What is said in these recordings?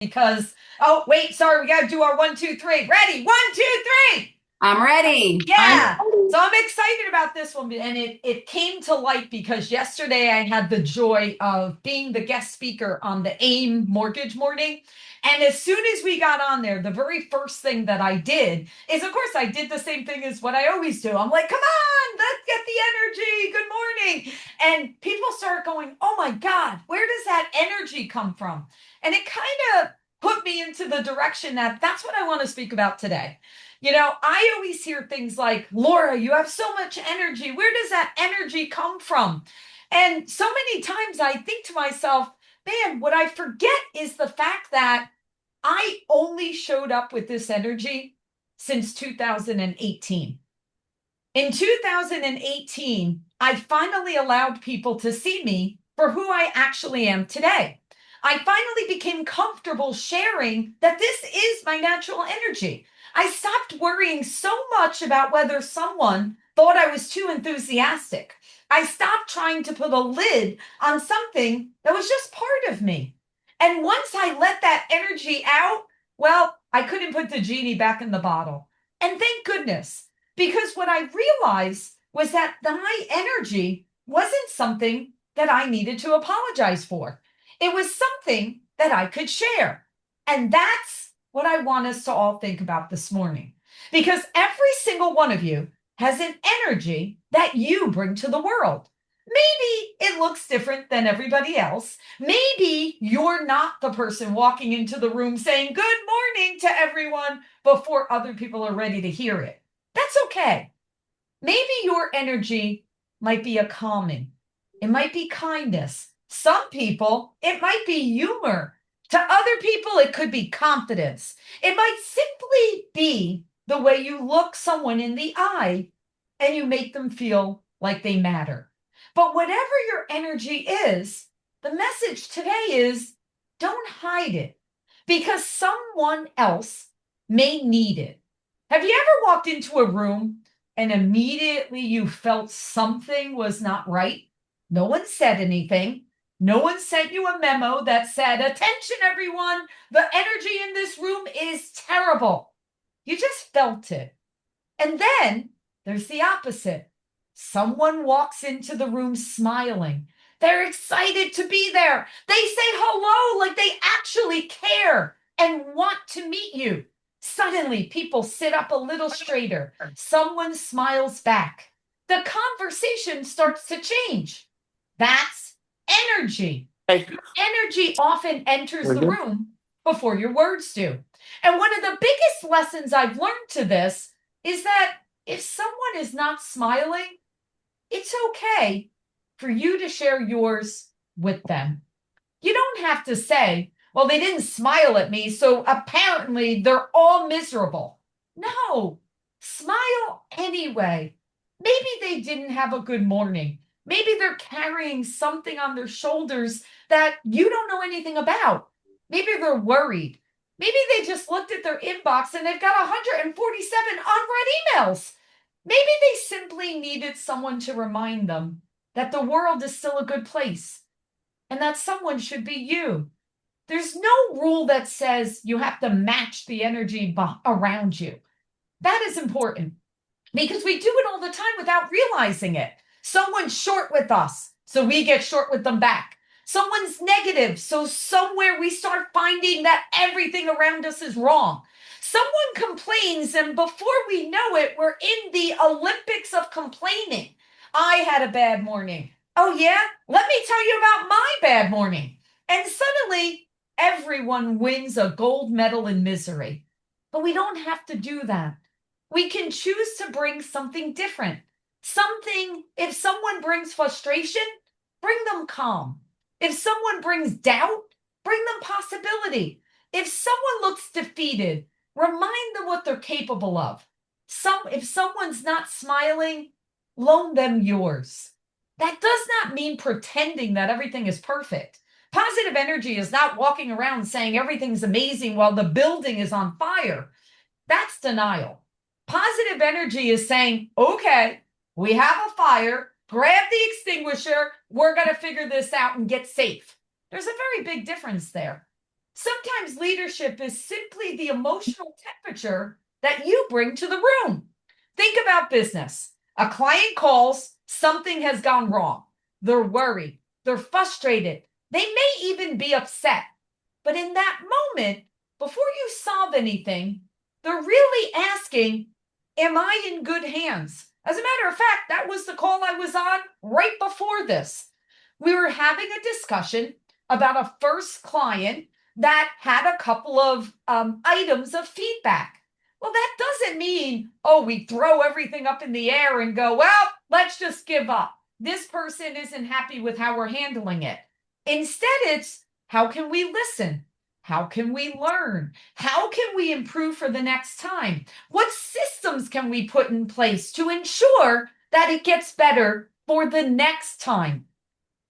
Because, oh, wait, sorry, we got to do our 1, 2, 3. Ready? 1, 2, 3. I'm ready. Yeah. So I'm excited about this one. And it came to light because yesterday I had the joy of being the guest speaker on the AIM mortgage morning. And as soon as we got on there, the very first thing that I did is, of course, I did the same thing as what I always do. I'm like, come on, let's get the energy. Good morning. And people start going, oh my God, where does that energy come from? And it kind of put me into the direction that that's what I want to speak about today. I always hear things like, Laura, you have so much energy. Where does that energy come from? And so many times I think to myself, man, what I forget is the fact that I only showed up with this energy since 2018. In 2018, I finally allowed people to see me for who I actually am today. I finally became comfortable sharing that this is my natural energy. I stopped worrying so much about whether someone thought I was too enthusiastic. I stopped trying to put a lid on something that was just part of me. And once I let that energy out, well, I couldn't put the genie back in the bottle. And thank goodness, because what I realized was that my energy wasn't something that I needed to apologize for. It was something that I could share. And that's what I want us to all think about this morning. Because every single one of you has an energy that you bring to the world. Maybe it looks different than everybody else. Maybe you're not the person walking into the room saying good morning to everyone before other people are ready to hear it. That's okay. Maybe your energy might be a calming, it might be kindness. Some people, it might be humor. To other people, it could be confidence. It might simply be the way you look someone in the eye and you make them feel like they matter. But whatever your energy is, the message today is don't hide it because someone else may need it. Have you ever walked into a room and immediately you felt something was not right? No one said anything. No one sent you a memo that said, attention, everyone, the energy in this room is terrible. You just felt it. And then there's the opposite. Someone walks into the room smiling. They're excited to be there. They say hello like they actually care and want to meet you. Suddenly, people sit up a little straighter. Someone smiles back. The conversation starts to change. That's energy. Hey. Energy often enters the Mhm. room before your words do. And one of the biggest lessons I've learned to this is that if someone is not smiling, it's okay for you to share yours with them. You don't have to say, well, they didn't smile at me, so apparently they're all miserable. No, smile anyway. Maybe they didn't have a good morning. Maybe they're carrying something on their shoulders that you don't know anything about. Maybe they're worried. Maybe they just looked at their inbox and they've got 147 unread emails. Maybe they simply needed someone to remind them that the world is still a good place and that someone should be you. There's no rule that says you have to match the energy around you. That is important because we do it all the time without realizing it. Someone's short with us, so we get short with them back. Someone's negative, so somewhere we start finding that everything around us is wrong. Someone complains, and before we know it, we're in the Olympics of complaining. I had a bad morning. Oh, yeah? Let me tell you about my bad morning. And suddenly, everyone wins a gold medal in misery. But we don't have to do that. We can choose to bring something different. Something, if someone brings frustration, bring them calm. If someone brings doubt, bring them possibility. If someone looks defeated, remind them what they're capable of. If someone's not smiling, loan them yours. That does not mean pretending that everything is perfect. Positive energy is not walking around saying everything's amazing while the building is on fire. That's denial. Positive energy is saying, okay, we have a fire, grab the extinguisher, we're going to figure this out and get safe. There's a very big difference there. Sometimes leadership is simply the emotional temperature that you bring to the room. Think about business. A client calls, something has gone wrong. They're worried, they're frustrated, they may even be upset. But in that moment, before you solve anything, they're really asking, am I in good hands? As a matter of fact, that was the call I was on right before this. We were having a discussion about a first client that had a couple of items of feedback. Well, that doesn't mean, oh, we throw everything up in the air and go, well, let's just give up. This person isn't happy with how we're handling it. Instead, it's how can we listen? How can we learn? How can we improve for the next time? What systems can we put in place to ensure that it gets better for the next time?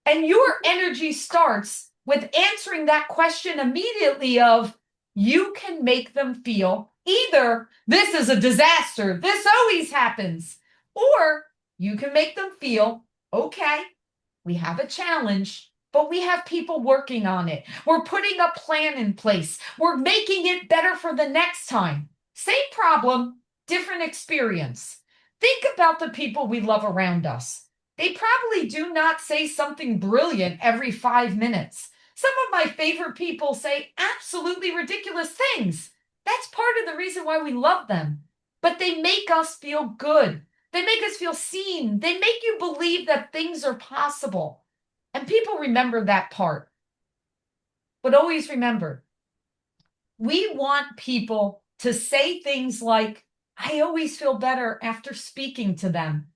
And your energy starts with answering that question immediately of, you can make them feel either this is a disaster, this always happens, or you can make them feel, okay, we have a challenge, but we have people working on it. We're putting a plan in place. We're making it better for the next time. Same problem, different experience. Think about the people we love around us. They probably do not say something brilliant every 5 minutes. Some of my favorite people say absolutely ridiculous things. That's part of the reason why we love them. But they make us feel good. They make us feel seen. They make you believe that things are possible. And people remember that part. But always remember, we want people to say things like, I always feel better after speaking to them.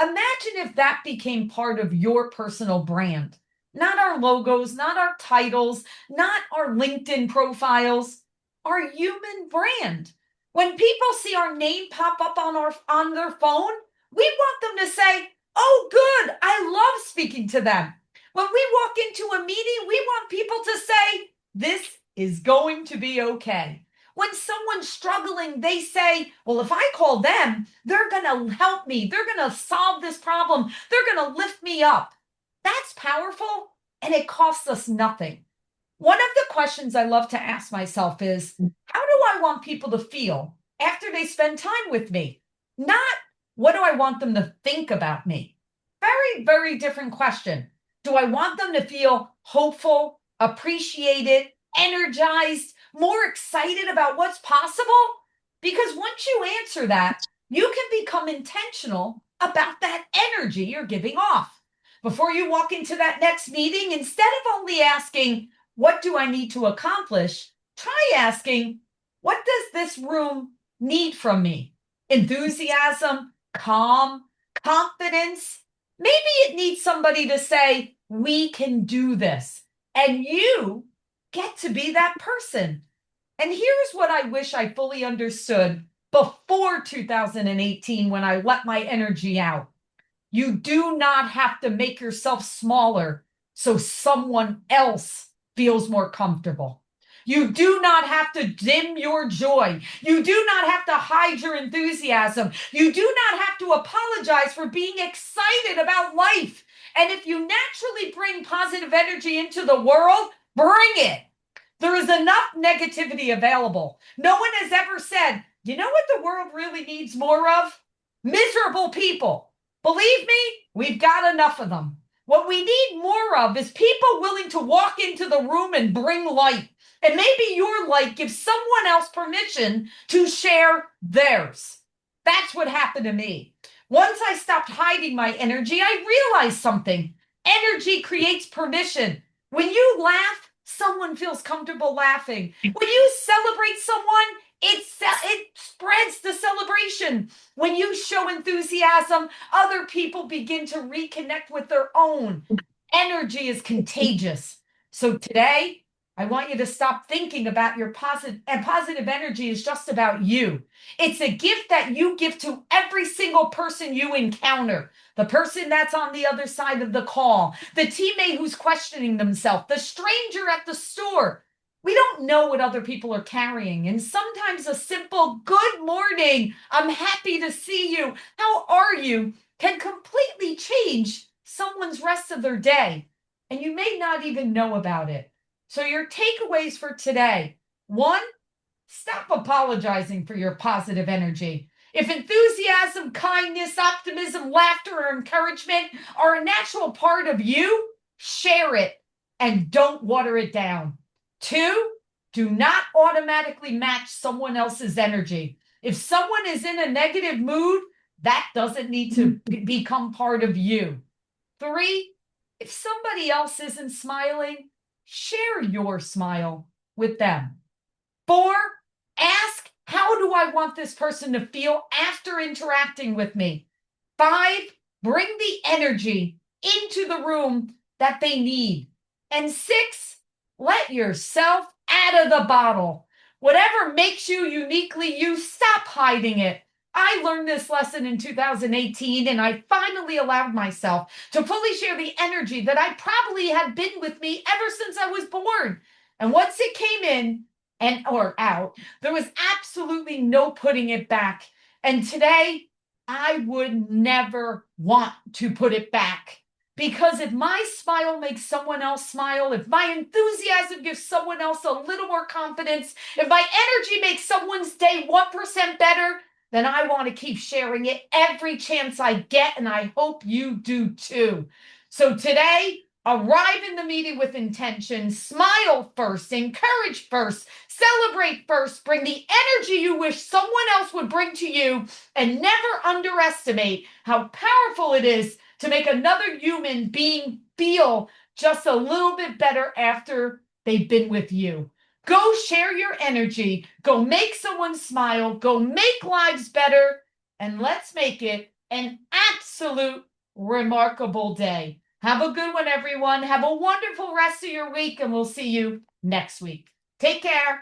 Imagine if that became part of your personal brand. Not our logos, not our titles, not our LinkedIn profiles, our human brand. When people see our name pop up on their phone, we want them to say, oh, good, I love speaking to them. When we walk into a meeting, we want people to say, this is going to be okay. When someone's struggling, they say, well, if I call them, they're going to help me. They're going to solve this problem. They're going to lift me up. That's powerful, and it costs us nothing. One of the questions I love to ask myself is, how do I want people to feel after they spend time with me? Not, what do I want them to think about me? Very, very different question. Do I want them to feel hopeful, appreciated, energized, more excited about what's possible? Because once you answer that, you can become intentional about that energy you're giving off. Before you walk into that next meeting, instead of only asking, what do I need to accomplish? Try asking, what does this room need from me? Enthusiasm, calm, confidence. Maybe it needs somebody to say, we can do this. And you get to be that person. And here's what I wish I fully understood before 2018 when I let my energy out. You do not have to make yourself smaller so someone else feels more comfortable. You do not have to dim your joy. You do not have to hide your enthusiasm. You do not have to apologize for being excited about life. And if you naturally bring positive energy into the world, bring it. There is enough negativity available. No one has ever said, you know what the world really needs more of? Miserable people. Believe me, we've got enough of them. What we need more of is people willing to walk into the room and bring light. And maybe your light gives someone else permission to share theirs. That's what happened to me. Once I stopped hiding my energy, I realized something. Energy creates permission. When you laugh, someone feels comfortable laughing. When you celebrate someone, it spreads the celebration. When you show enthusiasm, other people begin to reconnect with their own. Energy is contagious. So today, I want you to stop thinking about your positive energy is just about you. It's a gift that you give to every single person you encounter. The person that's on the other side of the call, the teammate who's questioning themselves, the stranger at the store. We don't know what other people are carrying. And sometimes a simple good morning, I'm happy to see you, how are you, can completely change someone's rest of their day. And you may not even know about it. So your takeaways for today. One, stop apologizing for your positive energy. If enthusiasm, kindness, optimism, laughter, or encouragement are a natural part of you, share it and don't water it down. Two, do not automatically match someone else's energy. If someone is in a negative mood, that doesn't need to become part of you. Three, if somebody else isn't smiling, share your smile with them. Four, ask, how do I want this person to feel after interacting with me? Five, bring the energy into the room that they need. And six, let yourself out of the bottle. Whatever makes you uniquely you, stop hiding it. I learned this lesson in 2018, and I finally allowed myself to fully share the energy that I probably had been with me ever since I was born. And once it came in and or out, there was absolutely no putting it back. And today, I would never want to put it back. Because if my smile makes someone else smile, if my enthusiasm gives someone else a little more confidence, if my energy makes someone's day 1% better, then I want to keep sharing it every chance I get, and I hope you do too. So today, arrive in the meeting with intention, smile first, encourage first, celebrate first, bring the energy you wish someone else would bring to you, and never underestimate how powerful it is to make another human being feel just a little bit better after they've been with you. Go share your energy, go make someone smile, go make lives better, and let's make it an absolute remarkable day. Have a good one, everyone. Have a wonderful rest of your week, and we'll see you next week. Take care.